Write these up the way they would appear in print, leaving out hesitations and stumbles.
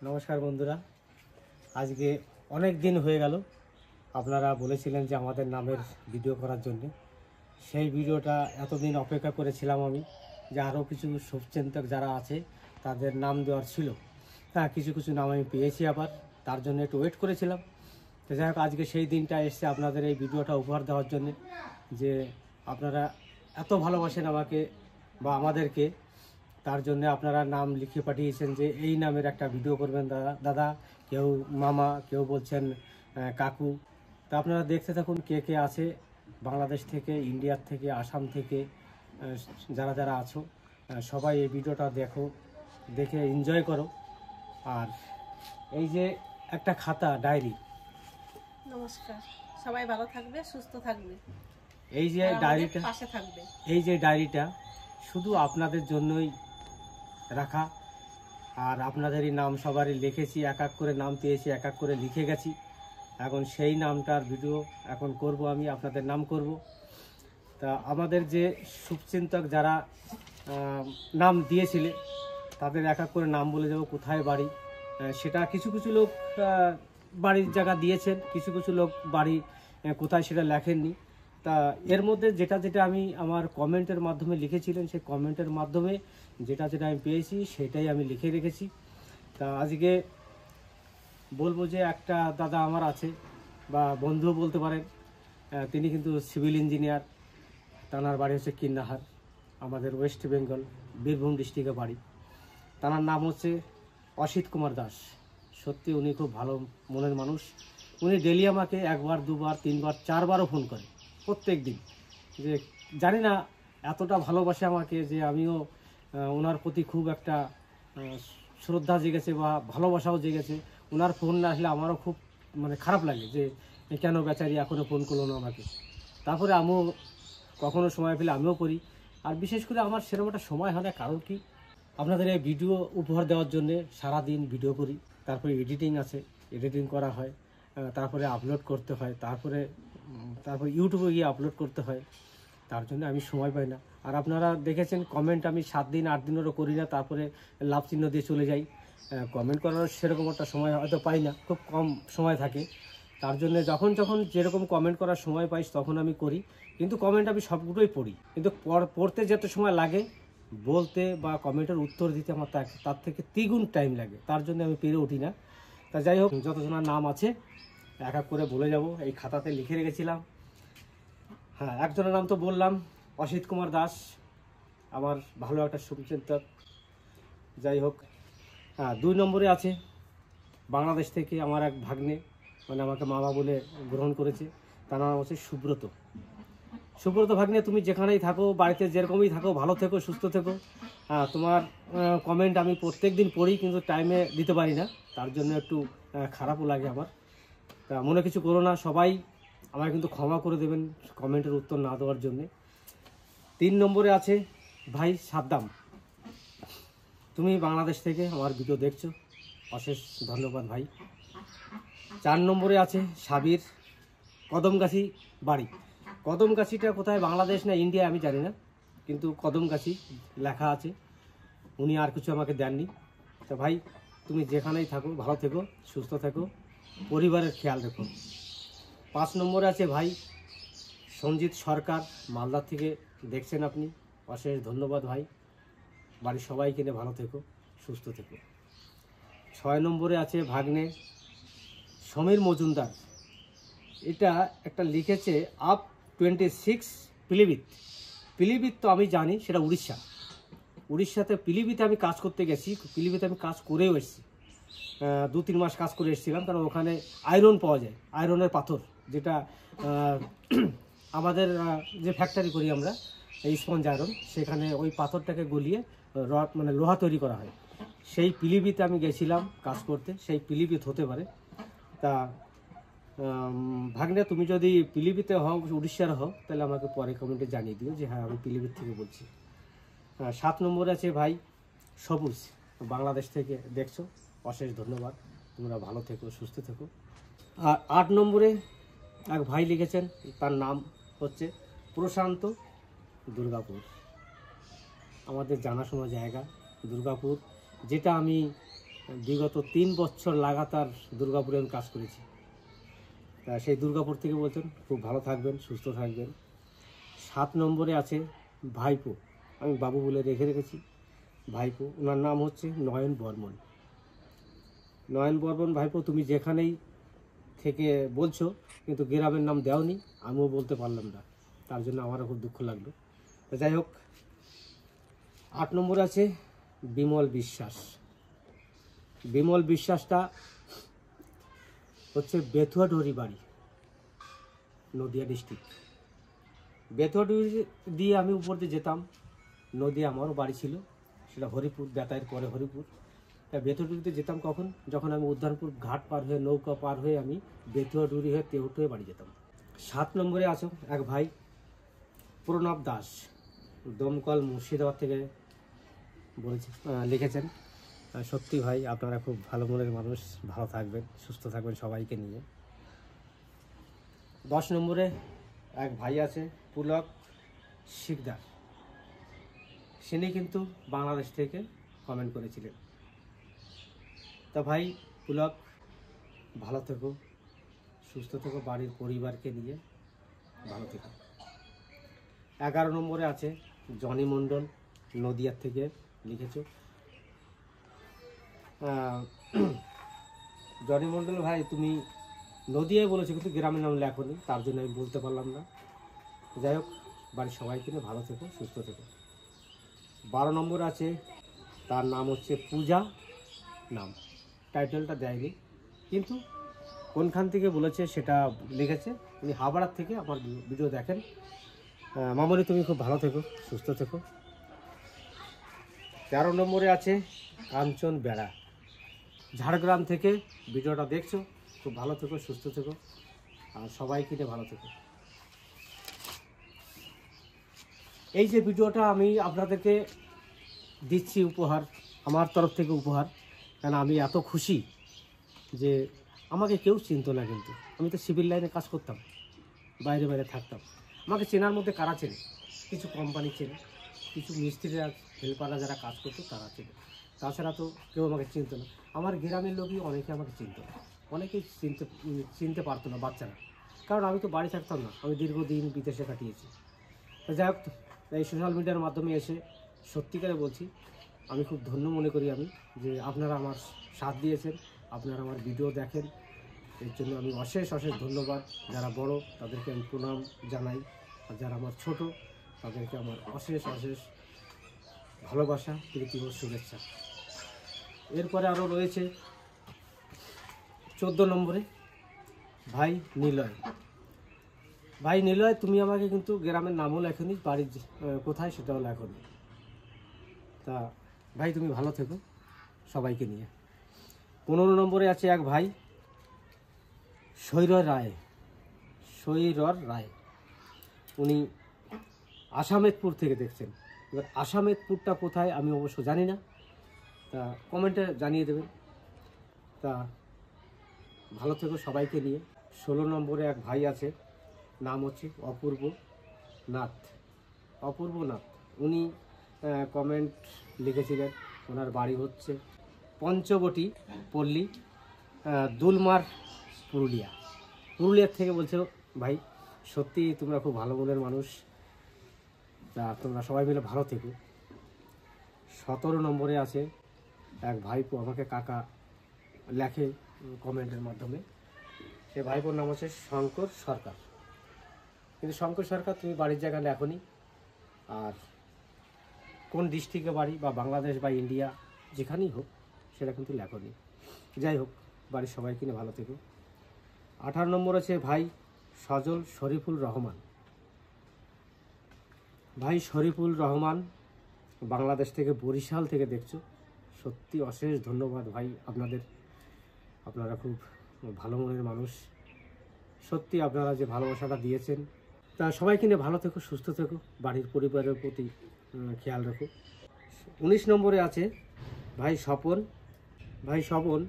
নমস্কার বন্ধুরা, আজকে অনেক দিন হয়ে গেল আপনারা বলেছিলেন যে আমাদের নামের ভিডিও করার জন্য। সেই ভিডিওটা এতদিন অপেক্ষা করেছিলাম আমি, যে আরও কিছু শুভচিন্তক যারা আছে তাদের নাম দেওয়ার ছিল। হ্যাঁ, কিছু কিছু নাম আমি পেয়েছি আবার, তার জন্য একটু ওয়েট করেছিলাম। তো যাই হোক, আজকে সেই দিনটা এসছে আপনাদের এই ভিডিওটা উপহার দেওয়ার জন্যে, যে আপনারা এত ভালোবাসেন আমাকে বা আমাদেরকে, তার জন্য আপনারা নাম লিখে পাঠিয়েছেন যে এই নামের একটা ভিডিও করবেন দাদা। কেউ মামা, কেউ বলছেন কাকু। তা আপনারা দেখতে থাকুন কে কে আছে বাংলাদেশ থেকে, ইন্ডিয়ার থেকে, আসাম থেকে, যারা যারা আছো সবাই এই ভিডিওটা দেখে এনজয় করো। আর এই যে একটা খাতা, ডায়েরি। নমস্কার, সবাই ভালো থাকবে, সুস্থ থাকবে। এই যে ডায়েরিটা, পাশে থাকবে। এই যে ডায়েরিটা শুধু আপনাদের জন্যই রাখা। আর আপনাদেরই নাম সবারই লিখেছি, এক এক করে নাম পেয়েছি, এক এক করে লিখে গেছি। এখন সেই নামটার ভিডিও এখন করব, আমি আপনাদের নাম করব। তা আমাদের যে শুভচিন্তক যারা নাম দিয়েছিলে তাদের এক এক করে নাম বলে যাব, কোথায় বাড়ি সেটা। কিছু কিছু লোক বাড়ির জায়গা দিয়েছেন, কিছু কিছু লোক বাড়ি কোথায় সেটা লেখেননি। তা এর মধ্যে যেটা যেটা আমি আমার কমেন্টের মাধ্যমে লিখেছিলেন, সেই কমেন্টের মাধ্যমে যেটা আমি পেয়েছি সেটাই আমি লিখে রেখেছি। তা আজকে বলবো যে একটা দাদা আমার আছে, বা বন্ধুও বলতে পারেন, তিনি কিন্তু সিভিল ইঞ্জিনিয়ার। তানার বাড়ি হচ্ছে কিন্নাহার, আমাদের ওয়েস্ট বেঙ্গল, বীরভূম ডিস্ট্রিক্টে বাড়ি। তানার নাম হচ্ছে অসিত কুমার দাস। সত্যি উনি খুব ভালো মনের মানুষ। উনি ডেলি আমাকে একবার, দুবার, তিনবার, চারবারও ফোন করে প্রত্যেক দিন। যে জানি না এতটা ভালোবাসে আমাকে, যে আমিও ওনার প্রতি খুব একটা শ্রদ্ধা জেগেছে বা ভালোবাসাও জেগেছে। ওনার ফোন না আসলে আমারও খুব খারাপ লাগে, যে কেন বেচারি এখনও ফোন করলো না আমাকে। তারপরে আমিও কখনো সময় পেলে আমিও করি। আর বিশেষ করে আমার সেরকম একটা সময় হয় না, কারণ কি আপনাদের এই ভিডিও উপহার দেওয়ার জন্যে সারাদিন ভিডিও করি, তারপরে এডিটিং আছে, এডিটিং করা হয়, তারপরে আপলোড করতে হয়, তারপরে ইউটিউবে গিয়ে আপলোড করতে হয়। তার জন্য আমি সময় পাই না। আর আপনারা দেখেছেন কমেন্ট আমি 7 দিন 8 দিনেরও করি না, তারপরে লাভ চিহ্ন দিয়ে চলে যাই। কমেন্ট করার সেরকম একটা সময় হয়তো পাই না, খুব কম সময় থাকে। তার জন্য যখন যেরকম কমেন্ট করার সময় পাই তখন আমি করি। কিন্তু কমেন্ট আমি সবগুলোই পড়ি, কিন্তু পড়তে যত সময় লাগে বলতে বা কমেন্টের উত্তর দিতে আমার তার থেকে দ্বিগুণ টাইম লাগে। তার জন্য আমি পেরে উঠি না। তা যাই হোক, যতজনের নাম আছে এক এক করে বলে যাব। এই খাতাতে লিখে রেখেছিলাম। হ্যাঁ, একজনের নাম তো বললাম, অসিত কুমার দাস, আমার ভালো একটা শুভচিন্তক। যাই হোক, 2 নম্বরে আছে বাংলাদেশ থেকে আমার এক ভাগ্নে, আমাকে মামা বলে গ্রহণ করেছে। তার নাম হচ্ছে সুব্রত। সুব্রত ভাগ্নে, তুমি যেখানেই থাকো, বাড়িতে যেরকমই থাকো, ভালো থেকো, সুস্থ থেকো। তোমার কমেন্ট আমি প্রত্যেক দিন পড়ি, কিন্তু টাইমে দিতে পারি না, তার জন্য একটু খারাপও লাগে আমার। তা মনে কিছু করো না, সবাই আমায় কিন্তু ক্ষমা করে দেবেন কমেন্টের উত্তর না দেওয়ার জন্যে। 3 নম্বরে আছে ভাই সাদ্দাম। তুমি বাংলাদেশ থেকে আমার ভিডিও দেখছো, অশেষ ধন্যবাদ ভাই। 4 নম্বরে আছে সাবির, কদমগাছি বাড়ি। কদমগাছিটা কোথায়, বাংলাদেশ না ইন্ডিয়া আমি জানি না, কিন্তু কদমগাছি লেখা আছে। উনি আর কিছু আমাকে দেননি। তা ভাই, তুমি যেখানেই থাকো ভালো থেকো, সুস্থ থেকো, পরিবারের খেয়াল রেখো। 5 নম্বরে আছে ভাই সঞ্জিত সরকার, মালদা থেকে দেখছেন আপনি, অশেষ ধন্যবাদ ভাই। বাড়ির সবাইকে নিয়ে ভালো থেকো, সুস্থ থেকো। 6 নম্বরে আছে ভাগ্নে সমীর মজুমদার। এটা একটা লিখেছে আপ 26 পিলিভিত। পিলিভিত তো আমি জানি সেটা উড়িষ্যাতে পিলিভিতে আমি কাজ করতে গেছি, পিলিভিতে আমি কাজ করেও এসেছি। 2-3 মাস কাজ করে এসেছিলাম, কারণ ওখানে আয়রন পাওয়া যায়, আয়রনের পাথর, যেটা আমাদের যে ফ্যাক্টরি করি আমরা, এই স্পঞ্জ আয়রন, সেখানে ওই পাথরটাকে গলিয়ে রড লোহা তৈরি করা হয়। সেই পিলিভিতে আমি গেছিলাম কাজ করতে, সেই পিলিভিত হতে পারে। তা ভাগ্নে, তুমি যদি পিলিভিতে হও, উড়িষ্যার হও, তাহলে আমাকে পরে কমেন্টে জানিয়ে দিও যে হ্যাঁ আমি পিলিভিত থেকে বলছি। 7 নম্বরে আছে ভাই সবুজ, বাংলাদেশ থেকে দেখছো, অশেষ ধন্যবাদ। তোমরা ভালো থেকো, সুস্থ থেকো। আর 8 নম্বরে এক ভাই লিখেছেন, তার নাম হচ্ছে প্রশান্ত, দুর্গাপুর। আমাদের জানাশোনা জায়গা দুর্গাপুর, যেটা আমি বিগত 3 বছর লাগাতার দুর্গাপুরে আমি কাজ করেছি। তা সেই দুর্গাপুর থেকে বলছেন খুব ভালো থাকবেন, সুস্থ থাকবেন। 7 নম্বরে আছে ভাইপো, আমি বাবু বলে রেখেছি ভাইপো, ওনার নাম হচ্ছে নয়ন বর্মন। নয়ন বর্মন ভাইপো, তুমি যেখানেই থেকে বলছো কিন্তু গ্রামের নাম দেওনি, আমিও বলতে পারলাম না, তার জন্য আমারও খুব দুঃখ লাগলো। তো যাই হোক, 8 নম্বরে আছে বিমল বিশ্বাস। বিমল বিশ্বাসটা হচ্ছে বেথুয়াডুরি বাড়ি, নদিয়া ডিস্ট্রিক্ট। বেথুয়াডুরি দিয়ে আমি উপর দিয়ে যেতাম, নদিয়া আমারও বাড়ি ছিল, সেটা হরিপুর, বেতায়ের পরে হরিপুর। তা বেথুয়াডুরিতে যেতাম কখন, যখন আমি উদ্যানপুর ঘাট পার হয়ে, নৌকা পার হয়ে আমি বেথুয়াডুরি হয়ে তেউট হয়ে বাড়ি যেতাম। 7 নম্বরে আছে এক ভাই প্রণব দাস, দমকল মুর্শিদাবাদ থেকে বলেছে, লিখেছেন। সত্যি ভাই, আপনারা খুব ভালো মনের মানুষ, ভালো থাকবেন, সুস্থ থাকবেন সবাইকে নিয়ে। 10 নম্বরে এক ভাই আছে পুলক শিকদার, তিনি কিন্তু বাংলাদেশ থেকে কমেন্ট করেছিলেন। তা ভাই পুলক, ভালো থেকো, সুস্থ থেকো, বাড়ির পরিবারকে নিয়ে ভালো থেকো। 11 নম্বরে আছে জনি মণ্ডল, নদিয়ার থেকে লিখেছো। জনি মণ্ডল ভাই, তুমি নদিয়ায় বলেছো কিন্তু গ্রামের নাম লেখনি, তার জন্য আমি বলতে পারলাম না। যাই হোক, বাড়ির সবাইকে নিয়ে ভালো থেকো, সুস্থ থেকো। 12 নম্বর আছে, তার নাম হচ্ছে পূজা, নাম টাইটেলটা দেয়নি, কিন্তু কোনখান থেকে বলেছে সেটা লিখেছে। উনি হাবড়ার থেকে আমার ভিডিও দেখেন। মামনি, তুমি খুব ভালো থেকো, সুস্থ থেকো। 13 নম্বরে আছে কাঞ্চন বেড়া, ঝাড়গ্রাম থেকে ভিডিওটা দেখছো, খুব ভালো থেকো, সুস্থ থেকো, আর সবাইকে নিয়ে ভালো থেকো। এই যে ভিডিওটা আমি আপনাদেরকে দিচ্ছি উপহার, আমার তরফ থেকে উপহার, কারণ আমি এত খুশি যে আমাকে কেউ চিনতো না, কিন্তু আমি তো সিভিল লাইনে কাজ করতাম, বাইরে বাইরে থাকতাম। আমাকে চেনার মধ্যে কারা চেনে, কিছু কোম্পানি চেনে, কিছু মিস্ত্রিরা, হেল্পাররা যারা কাজ করতো তারা চেনে, তাছাড়া তো কেউ আমাকে চিনতো না। আমার গ্রামের লোকই অনেকে আমাকে চিনতো না, অনেকেই চিনতে পারতো না বাচ্চারা, কারণ আমি তো বাড়ি থাকতাম না, আমি দীর্ঘদিন বিদেশে কাটিয়েছি। যাই হোক, এই সোশ্যাল মিডিয়ার মাধ্যমে এসে সত্যিকারে বলছি, আমি খুব ধন্য মনে করি আমি, যে আপনারা আমার সাথ দিয়েছেন, আপনারা আমার ভিডিও দেখেন, এর জন্য আমি অশেষ অশেষ ধন্যবাদ। যারা বড় তাদেরকে আমি প্রণাম জানাই, আর যারা আমার ছোট তাদেরকে আমার অশেষ অশেষ ভালোবাসা, প্রীতি ও শুভেচ্ছা। এরপরে আরও রয়েছে 14 নম্বরে ভাই নিলয়। ভাই নিলয়, তুমি আমাকে কিন্তু গ্রামের নামও লেখনি, বাড়ির কোথায় সেটাও লেখনি। তা ভাই তুমি ভালো থেকো, সবাইকে নিয়ে। 15 নম্বরে আছে এক ভাই সৈরর রায়, উনি আসামেদপুর থেকে দেখছেন। এবার আসামেদপুরটা কোথায় আমি অবশ্য জানি না, তা কমেন্টে জানিয়ে দেবেন। তা ভালো থেকো সবাইকে নিয়ে। 16 নম্বরে এক ভাই আছে, নাম হচ্ছে অপূর্ব নাথ। উনি কমেন্ট লিখেছিলেন, ওনার বাড়ি হচ্ছে পঞ্চবটি পল্লী, দুলমার, পুরুলিয়ার থেকে বলছে। ভাই সত্যি তোমরা খুব ভালো মনের মানুষ, তা তোমরা সবাই মিলে ভালো থেকো। 17 নম্বরে আছে এক ভাইপো, আমাকে কাকা লেখে কমেন্টের মাধ্যমে, সে ভাইপোর নাম হচ্ছে শঙ্কর সরকার। কিন্তু শঙ্কর সরকার, তুমি বাড়ির জায়গা লেখনি, আর কোন ডিস্ট্রিক্টে বাড়ি বা বাংলাদেশ বা ইন্ডিয়া যেখানেই হোক সেটা কিন্তু লেখনি। যাই হোক, বাড়ির সবাইকে নিয়ে ভালো থেকো। 18 নম্বর আছে ভাই সজল শরীফুল রহমান। ভাই শরীফুল রহমান, বাংলাদেশ থেকে, বরিশাল থেকে দেখছো, সত্যি অশেষ ধন্যবাদ ভাই আপনাদের, আপনারা খুব ভালো মনের মানুষ, সত্যি আপনারা যে ভালোবাসাটা দিয়েছেন। তা সবাইকে নিয়ে ভালো থেকো, সুস্থ থেকো, বাড়ির পরিবারের প্রতি খেয়াল রাখো। 19 নম্বরে আছে ভাই স্বপন। ভাই স্বপন,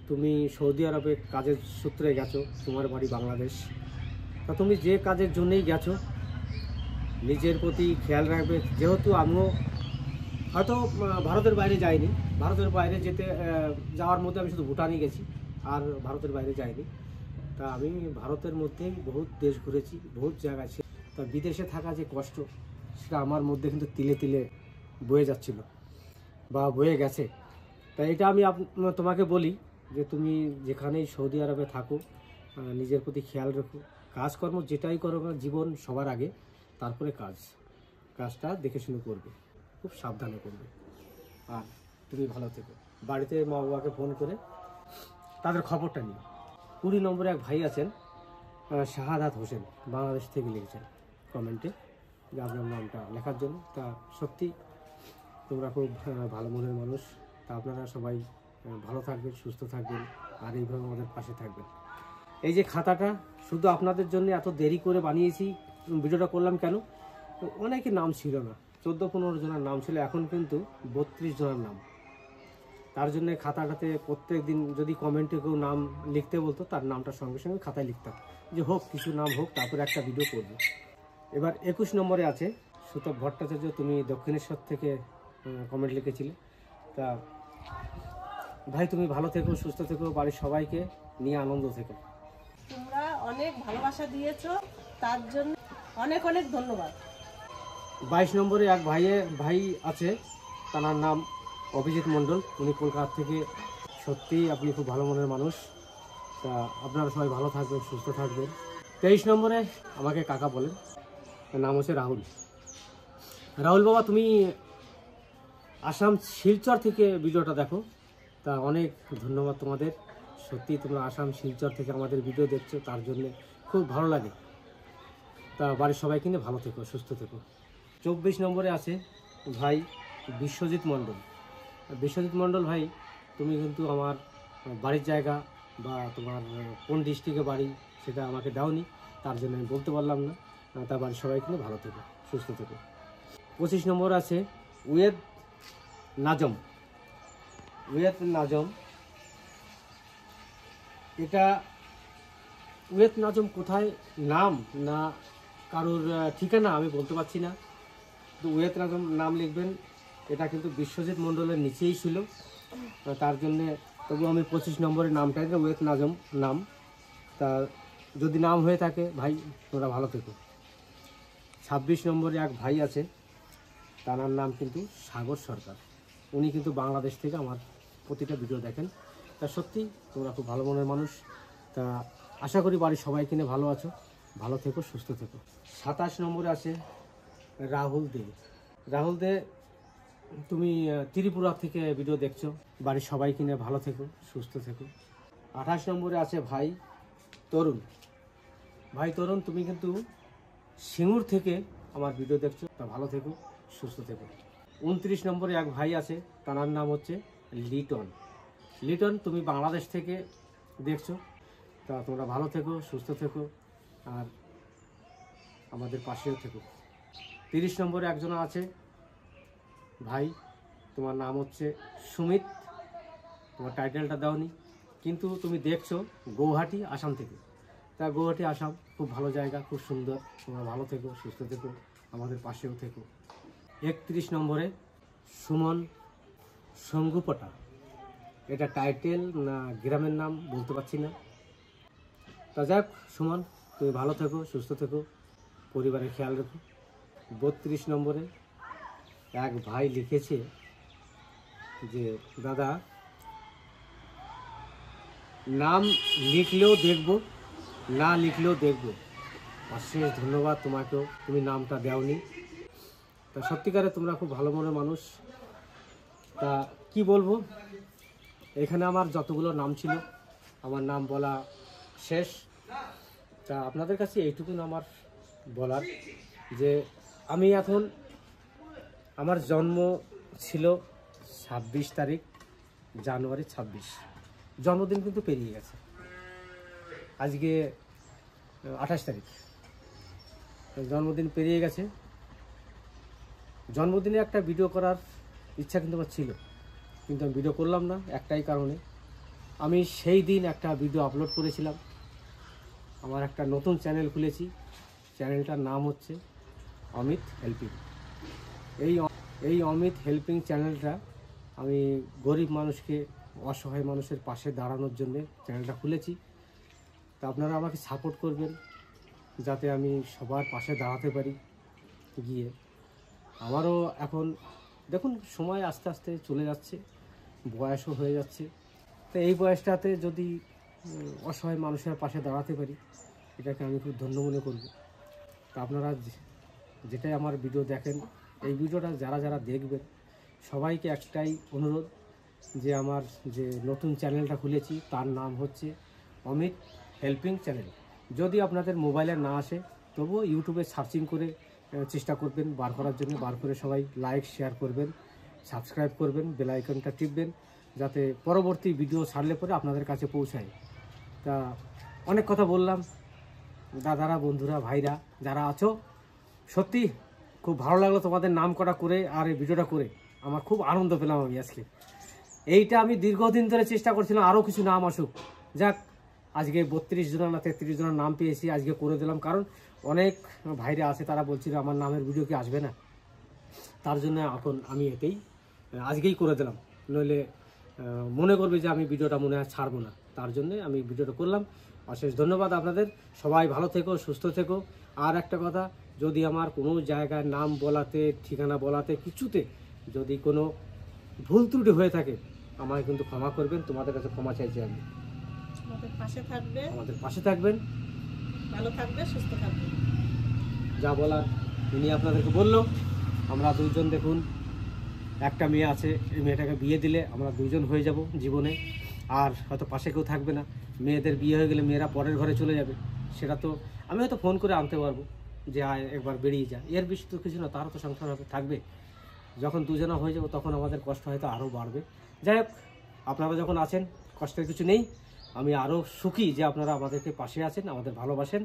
তুমি সৌদি আরবে কাজের সূত্রে গেছো, তোমার বাড়ি বাংলাদেশ। তা তুমি যে কাজের জন্যই গেছো, নিজের প্রতি খেয়াল রাখবে, যেহেতু আমিও হয়তো ভারতের বাইরে যাইনি, ভারতের বাইরে যাওয়ার মধ্যে আমি শুধু ভুটানই গেছি, আর ভারতের বাইরে যাইনি। তা আমি ভারতের মধ্যেই বহুত দেশ ঘুরেছি, বহুত জায়গা ছিল। তা বিদেশে থাকা যে কষ্ট, সেটা আমার মধ্যে কিন্তু তিলে তিলে বয়ে যাচ্ছিল বা বয়ে গেছে। তাই এটা আমি তোমাকে বলি যে তুমি যেখানেই সৌদি আরবে থাকো, নিজের প্রতি খেয়াল রাখো। কাজকর্ম যেটাই করো না, জীবন সবার আগে, তারপরে কাজটা দেখে শুনে করবে, খুব সাবধানে করবে। আর তুমি ভালো থেকো। বাড়িতে মা বাবাকে ফোন করে তাদের খবরটা নিও। 20 নম্বরে এক ভাই আছেন, শাহাদাত হোসেন, বাংলাদেশ থেকে লিখেছেন কমেন্টে যে আপনার নামটা লেখার জন্য। তা সত্যি তোমরা খুব ভালো মনের মানুষ। তা আপনারা সবাই ভালো থাকবেন, সুস্থ থাকবেন, আর এইভাবে আমাদের পাশে থাকবেন। এই যে খাতাটা শুধু আপনাদের জন্য এত দেরি করে বানিয়েছি, ভিডিওটা করলাম কেন, অনেকে নাম ছিল না, 14-15 জনের নাম ছিল, এখন কিন্তু 32 জনের নাম। তার জন্য খাতাটাতে প্রত্যেক দিন যদি কমেন্টে কেউ নাম লিখতে বলতো, তার নামটা সঙ্গে সঙ্গে খাতায় লিখতাম, যে হোক কিছু নাম হোক, তারপরে একটা ভিডিও করব। এবার 21 নম্বরে আছে সুতপ ভট্টাচার্য, তুমি দক্ষিণেশ্বর থেকে কমেন্ট লিখেছিলে। তা ভাই তুমি ভালো থেকো, সুস্থ থেকো, বাড়ির সবাইকে নিয়ে আনন্দ থেকো। তোমরা অনেক ভালোবাসা দিয়েছো, তার জন্য অনেক অনেক ধন্যবাদ। 22 নম্বরে এক ভাই আছে, তার নাম অভিজিৎ মণ্ডল, উনি কলকাতা থেকে। সত্যি আপনি খুব ভালো মনের মানুষ। তা আপনারা সবাই ভালো থাকবেন, সুস্থ থাকবেন। 23 নম্বরে আমাকে কাকা বলেন, তার নাম হচ্ছে রাহুল বাবা, তুমি আসাম শিলচর থেকে ভিডিওটা দেখো। তা অনেক ধন্যবাদ তোমাদের। সত্যি তোমরা আসাম শিলচর থেকে আমাদের ভিডিও দেখছো, তার জন্য খুব ভালো লাগে। তা বাড়ির সবাইকে নিয়ে ভালো থেকো, সুস্থ থেকো। 24 নম্বরে আছে ভাই বিশ্বজিৎ মণ্ডল ভাই, তুমি কিন্তু আমার বাড়ির জায়গা বা তোমার কোন ডিস্ট্রিক্টে বাড়ি সেটা আমাকে দাওনি, তার জন্য আমি বলতে পারলাম না। তা বাড়ির সবাইকে নিয়ে ভালো থেকো, সুস্থ থেকো। 25 নম্বর আছে উয়েদ নাজম। এটা উয়েদ নাজম কোথায় নাম না কারোর ঠিকানা আমি বলতে পারছি না, তো উয়েদ নাজম নাম লিখবেন। এটা কিন্তু বিশ্বজিৎ মণ্ডলের নিচেই ছিল, তার জন্যে তবু আমি 25 নম্বরের নামটা উয়েদ নাজম নাম। তা যদি নাম হয়ে থাকে ভাই তোমরা ভালো থেকো। 26 নম্বরে এক ভাই আছে, তার নাম কিন্তু সাগর সরকার, উনি কিন্তু বাংলাদেশ থেকে আমার প্রতিটা ভিডিও দেখেন। তা সত্যি তোমরা খুব ভালো মনের মানুষ। তা আশা করি বাড়ির সবাই কিনে ভালো আছো, ভালো থেকো, সুস্থ থেকো। 27 নম্বরে আছে রাহুল দে, তুমি ত্রিপুরা থেকে ভিডিও দেখছো, বাড়ির সবাই কিনে ভালো থেকো, সুস্থ থেকো। 28 নম্বরে আছে ভাই তরুণ, তুমি কিন্তু সিঙ্গুর থেকে আমার ভিডিও দেখছো, তা ভালো থেকো, সুস্থ থেকো। 29 নম্বরে এক ভাই আছে, তার নাম হচ্ছে লিটন, তুমি বাংলাদেশ থেকে দেখছো, তা তোমরা ভালো থেকো, সুস্থ থেকো, আর আমাদের পাশেও থেকো। 30 নম্বরে একজন আছে ভাই, তোমার নাম হচ্ছে সুমিত, তোমার টাইটেলটা দাওনি, কিন্তু তুমি দেখছো গৌহাটি আসাম থেকে। তা গৌহাটি আসাম খুব ভালো জায়গা, খুব সুন্দর, তোমরা ভালো থেকো, সুস্থ থেকো, আমাদের পাশেও থেকো। 31 নম্বরে সুমন সঙ্গুপটা, এটা টাইটেল না গ্রামের নাম বলতে পারছি না। তা যাক সুমন, তুমি ভালো থেকো, সুস্থ থেকো, পরিবারের খেয়াল রেখো। 32 নম্বরে এক ভাই লিখেছে যে দাদা নাম লিখলেও দেখব, না লিখলেও দেখব। অশেষ ধন্যবাদ তোমাকেও, তুমি নামটা দেওনি। তা সত্যিকারে তোমরা খুব ভালো মনের মানুষ। তা কি বলবো, এখানে আমার যতগুলো নাম ছিল আমার নাম বলা শেষ। তা আপনাদের কাছে এইটুকুন আমার বলার যে আমি এখন, আমার জন্ম ছিল 26 তারিখ জানুয়ারি 26, জন্মদিন কিন্তু পেরিয়ে গেছে, আজকে 28 তারিখ, জন্মদিন পেরিয়ে গেছে। জন্মদিনে একটা ভিডিও করার ইচ্ছা কিন্তু আমার ছিল, কিন্তু আমি ভিডিও করলাম না একটাই কারণে, আমি সেই দিন একটা ভিডিও আপলোড করেছিলাম, আমার একটা নতুন চ্যানেল খুলেছি, চ্যানেলটার নাম হচ্ছে অমিত হেল্পিং। এই অমিত হেল্পিং চ্যানেলটা আমি গরিব মানুষকে, অসহায় মানুষের পাশে দাঁড়ানোর জন্য চ্যানেলটা খুলেছি। তা আপনারা আমাকে সাপোর্ট করবেন যাতে আমি সবার পাশে দাঁড়াতে পারি গিয়ে। আমারও এখন দেখুন সময় আস্তে আস্তে চলে যাচ্ছে, বয়সও হয়ে যাচ্ছে। তো এই বয়সটাতে যদি অসহায় মানুষের পাশে দাঁড়াতে পারি, এটাকে আমি খুব ধন্য মনে করব। তা আপনারা যেটাই আমার ভিডিও দেখেন, এই ভিডিওটা যারা যারা দেখবেন সবাইকে একটাই অনুরোধ যে আমার যে নতুন চ্যানেলটা খুলেছি তার নাম হচ্ছে অমিত হেল্পিং চ্যানেল। যদি আপনাদের মোবাইলে না আসে তবুও ইউটিউবে সার্চিং করে চেষ্টা করবেন বার করার জন্য। বার করে সবাই লাইক শেয়ার করবেন, সাবস্ক্রাইব করবেন, বেল আইকনটা টিপবেন যাতে পরবর্তী ভিডিও ছাড়লে পরে আপনাদের কাছে পৌঁছায়। তা অনেক কথা বললাম, দাদারা, বন্ধুরা, ভাইরা যারা আছো, সত্যি খুব ভালো লাগলো তোমাদের নাম করা করে আর এই ভিডিওটা করে আমার খুব আনন্দ পেলাম আমি আজকে। এইটা আমি দীর্ঘদিন ধরে চেষ্টা করছিলাম আরও কিছু নাম আসুক, যাক আজকে 32 জন না 33 জনের নাম পেয়েছি, আজকে করে দিলাম। কারণ অনেক ভাইরা আছে তারা বলছিল আমার নামের ভিডিও কি আসবে না, তার জন্য এখন আমি এতেই আজকেই করে দিলাম, নইলে মনে করবে যে আমি ভিডিওটা মনে হয় ছাড়বো না। তার জন্যে আমি ভিডিওটা করলাম। অশেষ ধন্যবাদ আপনাদের, সবাই ভালো থেকো, সুস্থ থেকো। আর একটা কথা, যদি আমার কোনো জায়গায় নাম বলাতে, ঠিকানা বলাতে, কিছুতে যদি কোনো ভুল ত্রুটি হয়ে থাকে আমাকে কিন্তু ক্ষমা করবেন, তোমাদের কাছে ক্ষমা চাইছি আমি। আমাদের পাশে থাকবে, আমাদের পাশে থাকবেন, ভালো থাকবে, সুস্থ থাকবে। যা বলার তিনি আপনাদেরকে বললো। আমরা দুইজন, দেখুন একটা মেয়ে আছে, এই মেয়েটাকে বিয়ে দিলে আমরা দুইজন হয়ে যাব জীবনে, আর হয়তো পাশে কেউ থাকবে না। মেয়েদের বিয়ে হয়ে গেলে মেয়েরা পরের ঘরে চলে যাবে, সেটা তো আমি হয়তো ফোন করে আনতে পারবো যে আয় একবার বেরিয়ে যা, এর বেশি তো কিছু না। তারও তো সংসার হবে, থাকবে। যখন দুজনা হয়ে যাবো তখন আমাদের কষ্ট হয়তো আরও বাড়বে। যাই হোক, আপনারা যখন আছেন কষ্টের কিছু নেই, আমি আরও সুখী যে আপনারা আমাদেরকে পাশে আছেন, আমাদের ভালোবাসেন।